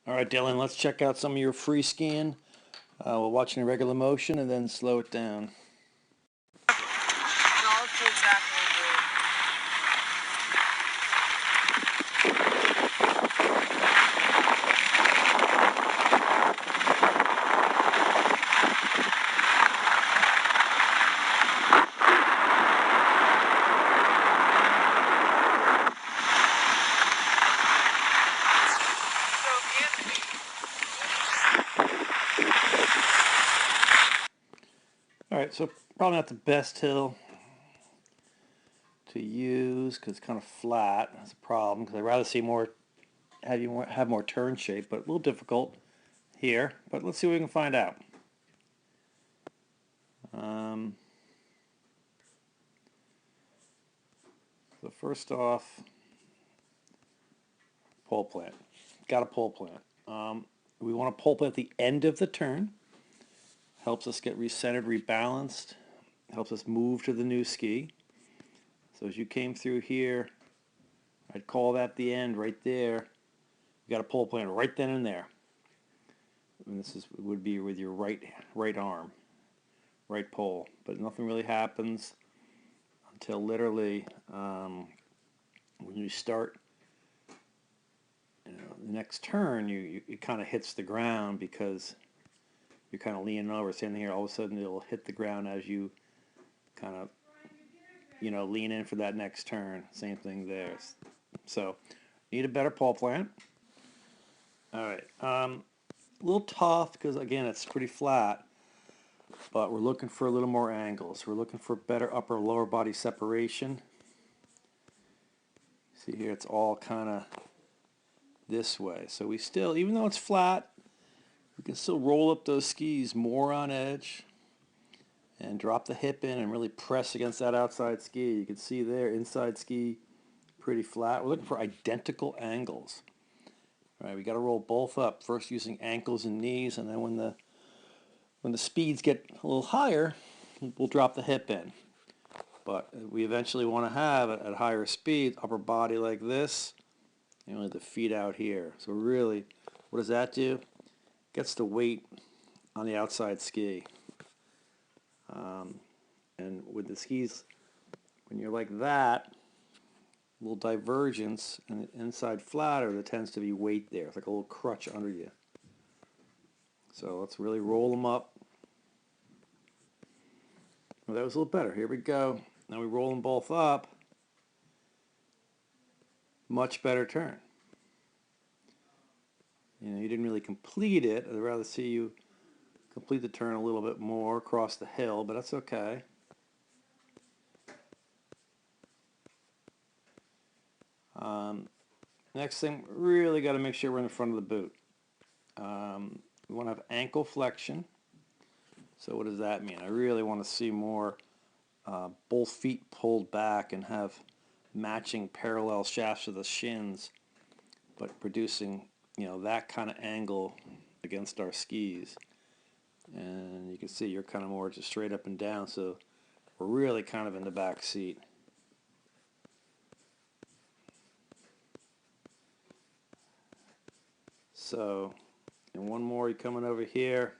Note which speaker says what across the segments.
Speaker 1: All right, Dylan, let's check out some of your free skiing. We're watching in regular motion and then slow it down.
Speaker 2: No, it's exactly good. So, Anthony,
Speaker 1: All right, so probably not the best hill to use because it's kind of flat. That's a problem because I'd rather see more, have more turn shape, but a little difficult here. But let's see what we can find out. Um, so first off, pole plant. Got a pole plant. We want a pole plant at the end of the turn. Helps us get recentered, rebalanced. Helps us move to the new ski. So as you came through here, I'd call that the end right there. You got a pole plant right then and there. And this would be with your right arm, right pole. But nothing really happens until literally when you start the next turn, it kind of hits the ground because you're kind of leaning over, standing here. All of a sudden, it'll hit the ground as you kind of lean in for that next turn. Same thing there. So need a better pole plant. All right. A little tough because again it's pretty flat, but we're looking for a little more angles. We're looking for better upper lower body separation. See here, it's all kind of this way. So we still, even though it's flat, we can still roll up those skis more on edge and drop the hip in and really press against that outside ski. You can see there, inside ski pretty flat. We're looking for identical angles. All right, we got to roll both up. First using ankles and knees, and then when the speeds get a little higher, we'll drop the hip in. But we eventually want to have at higher speeds, upper body like this, and with the feet out here. So really, what does that do? Gets the weight on the outside ski. And with the skis, when you're like that, little divergence and the inside flatter, there tends to be weight there. It's like a little crutch under you. So let's really roll them up. Well, that was a little better. Here we go. Now we roll them both up. Much better turn. You didn't really complete it. I'd rather see you complete the turn a little bit more across the hill, but that's okay. Next thing, really got to make sure we're in the front of the boot. We want to have ankle flexion. So what does that mean? I really want to see more both feet pulled back and have matching parallel shafts of the shins, but producing that kind of angle against our skis. And you can see you're kind of more just straight up and down, so we're really kind of in the back seat. So, and one more, you're coming over here.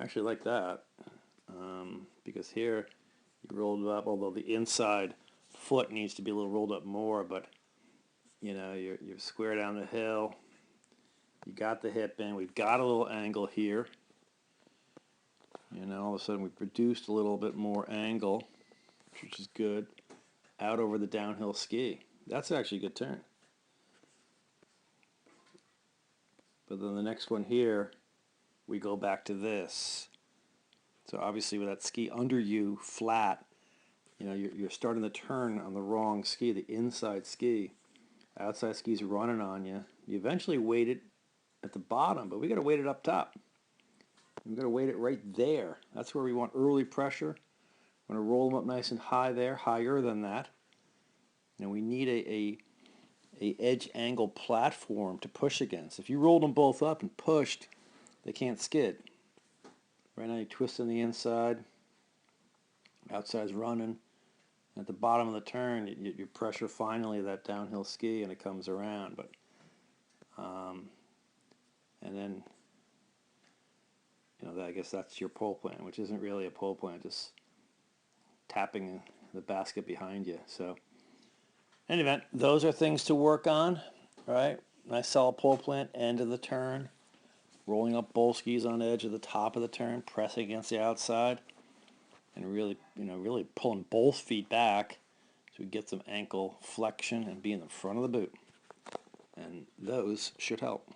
Speaker 1: Actually like that, because here you rolled up, although the inside foot needs to be a little rolled up more, but you're square down the hill. You got the hip in. We've got a little angle here. All of a sudden we've produced a little bit more angle, which is good, out over the downhill ski. That's actually a good turn. But then the next one here, we go back to this. So obviously with that ski under you, flat, you're starting the turn on the wrong ski, the inside ski. Outside ski's running on you. You eventually weight it at the bottom, but we got to weight it up top. We've got to weight it right there. That's where we want early pressure. We're going to roll them up nice and high there, higher than that. And we need a edge angle platform to push against. If you rolled them both up and pushed, they can't skid. Right now you're twisting the inside. Outside's running. At the bottom of the turn, you pressure finally that downhill ski and it comes around. But And then, I guess that's your pole plant, which isn't really a pole plant, just tapping the basket behind you. So, in any event, those are things to work on, right? Nice solid pole plant, end of the turn, rolling up bowl skis on the edge of the top of the turn, pressing against the outside, and really, really pulling both feet back so we get some ankle flexion and be in the front of the boot. And those should help.